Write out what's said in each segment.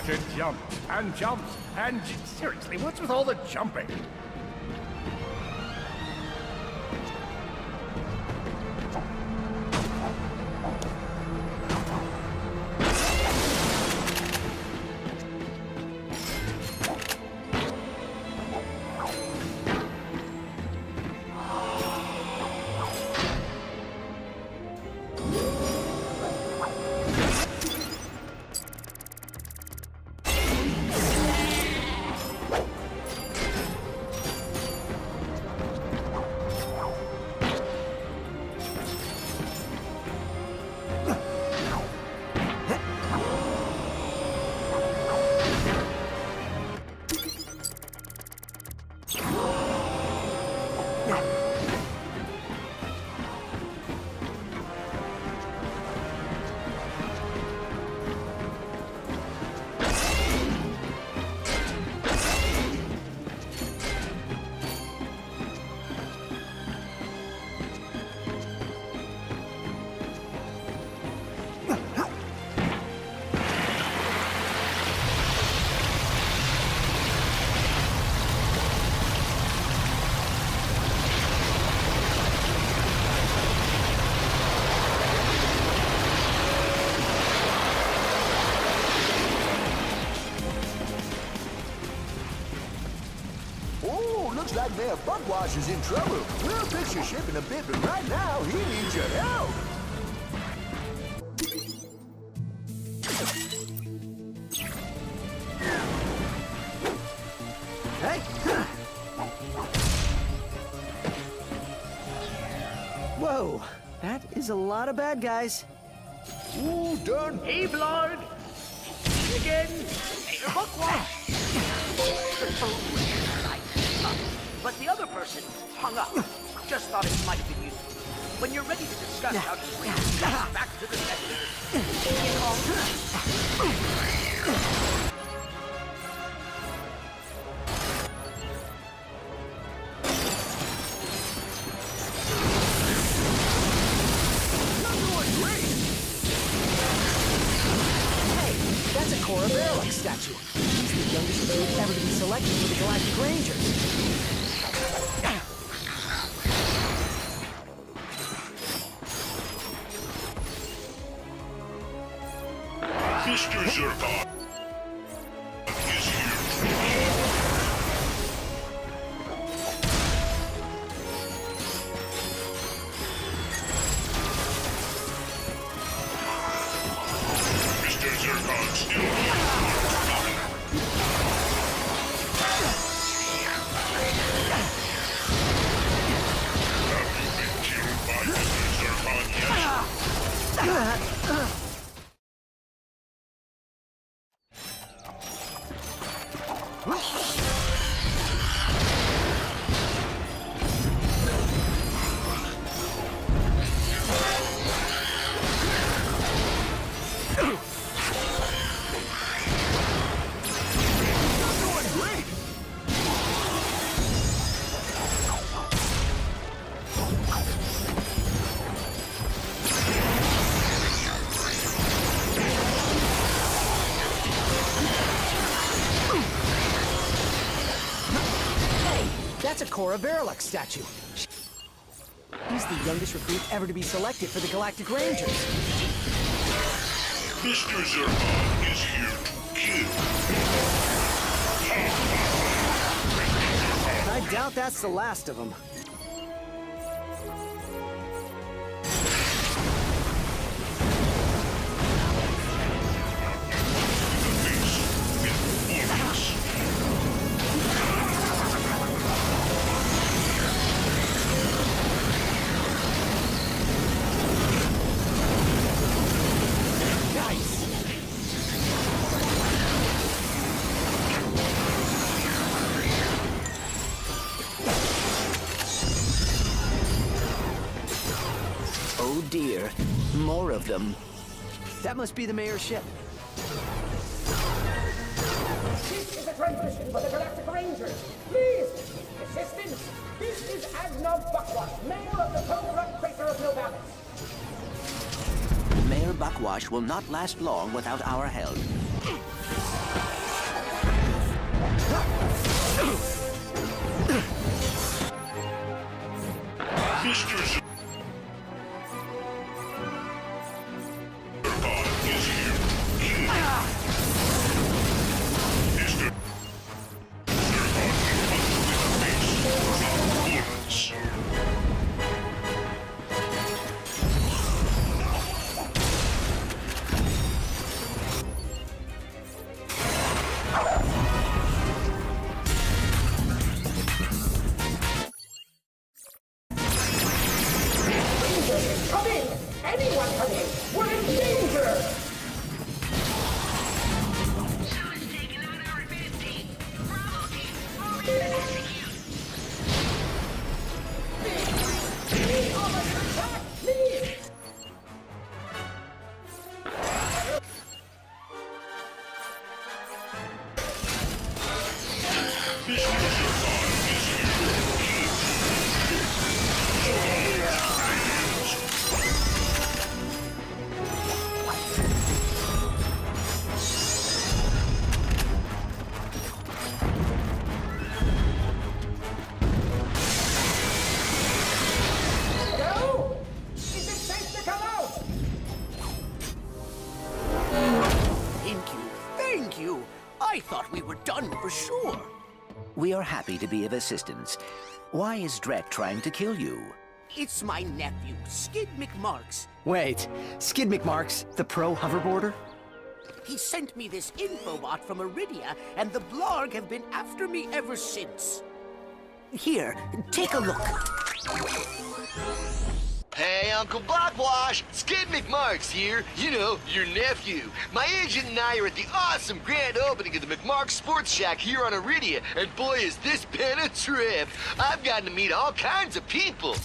Ratchet jumps and jumps and... Seriously, what's with all the jumping? Looks like Mayor Buckwasher's in trouble. We'll fix your ship in a bit, but right now, he needs your help. Hey! Whoa, that is a lot of bad guys. Ooh, done. Hey, Blard! Again! Mayor Buckwash! The phone was but the other person hung up. Just thought it might be useful. When you're ready to discuss how to bring this back to the center, That's a Cora Barrelix statue. He's the youngest recruit ever to be selected for the Galactic Rangers. Mr. Zurkon is here. Mr. Zurkon still here. Have you been killed by Mr. Zurkon yet? That's a Cora Barrelix statue. He's the youngest recruit ever to be selected for the Galactic Rangers. Mr. Zurkon is here to kill. I doubt that's the last of them. Oh dear, more of them. That must be the mayor's ship. This is a transmission for the Galactic Rangers. Please, assistance. This is Admiral Buckwash, mayor of the Cold Rock Crater of Novalis. Mayor Buckwash will not last long without our help. Mr. Zircon is here. Kill. Mr. Zircon punch with a face from bullets. Come in! Anyone come in! We're in danger! Someone's taken out our advanced team. Bravo team, move in and execute. Please, officer, attack! Please! Mr. Zircon is Go! Is it safe to come out? Thank you. Thank you. I thought we were done for sure. We are happy to be of assistance. Why is Dret trying to kill you? It's my nephew, Skid McMarks. Wait, Skid McMarks, the pro hoverboarder? He sent me this infobot from Iridia, and the Blarg have been after me ever since. Here, take a look. Hey, Uncle Buckwash! Skid McMarks here. You know, your nephew. My agent and I are at the awesome grand opening of the McMarks Sports Shack here on Iridia, and boy, has this been a trip. I've gotten to meet all kinds of people.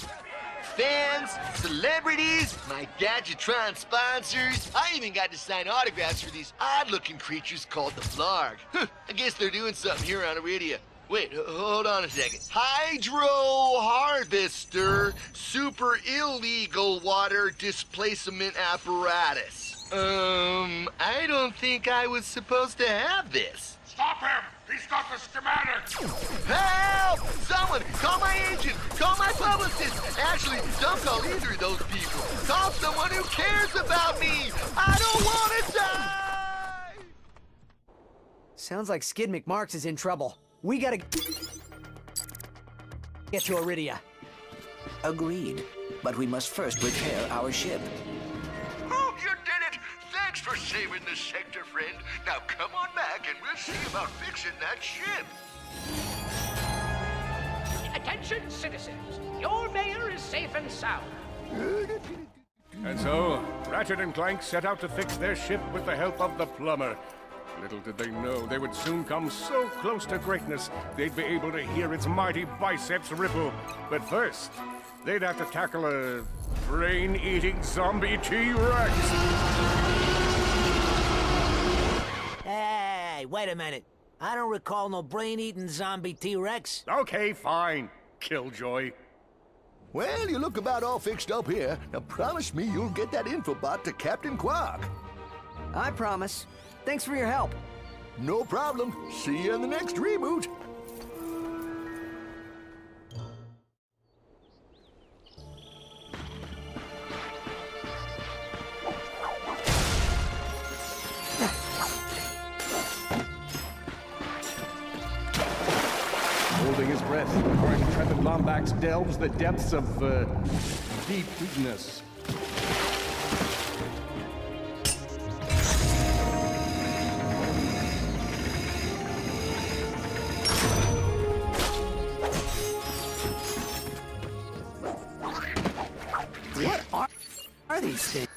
Fans, celebrities, my Gadgetron sponsors. I even got to sign autographs for these odd-looking creatures called the Blarg. I guess they're doing something here on Iridia. Wait, hold on a second. Hydro Harvester Super Illegal Water Displacement Apparatus. I don't think I was supposed to have this. Stop him! He's got the schematic! Help! Someone, call my agent, call my publicist. Actually, don't call either of those people. Call someone who cares about me. I don't want to die! Sounds like Skid McMarks is in trouble. We gotta get to Iridia. Agreed. But we must first repair our ship. Oh, you did it! Thanks for saving the sector, friend. Now come on back and we'll see about fixing that ship. Attention, citizens! Your mayor is safe and sound. And so, Ratchet and Clank set out to fix their ship with the help of the plumber. Little did they know they would soon come so close to greatness they'd be able to hear its mighty biceps ripple. But first, they'd have to tackle a brain-eating zombie T-Rex. Hey, wait a minute. I don't recall no brain-eating zombie T-Rex. Okay, fine, Killjoy. Well, you look about all fixed up here. Now promise me you'll get that infobot to Captain Quark. I promise. Thanks for your help. No problem. See you in the next reboot. Holding his breath, our intrepid Lombax delves the depths of, deepness. What are these things?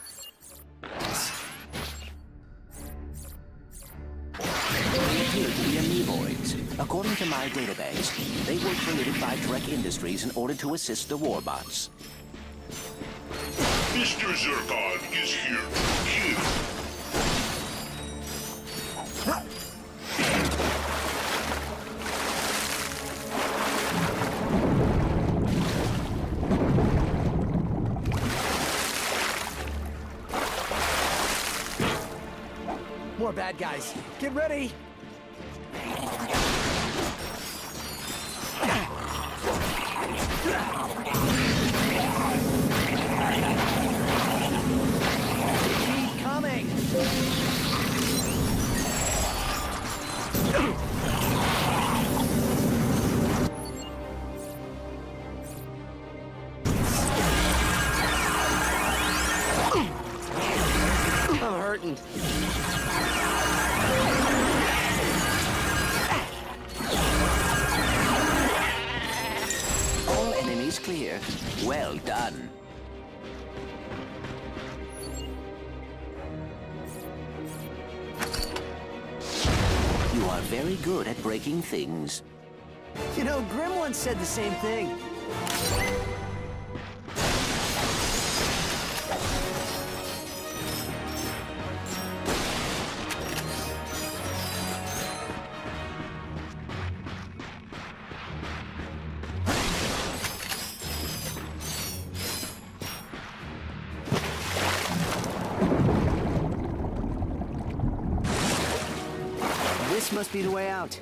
They appear to be amoeboids. According to my database, they were created by Drek Industries in order to assist the warbots. Mr. Zircon is here to kill. More bad guys. Get ready! Keep coming! I'm hurting. All enemies clear. Well done. You are very good at breaking things. You know, Grim once said the same thing. This must be the way out.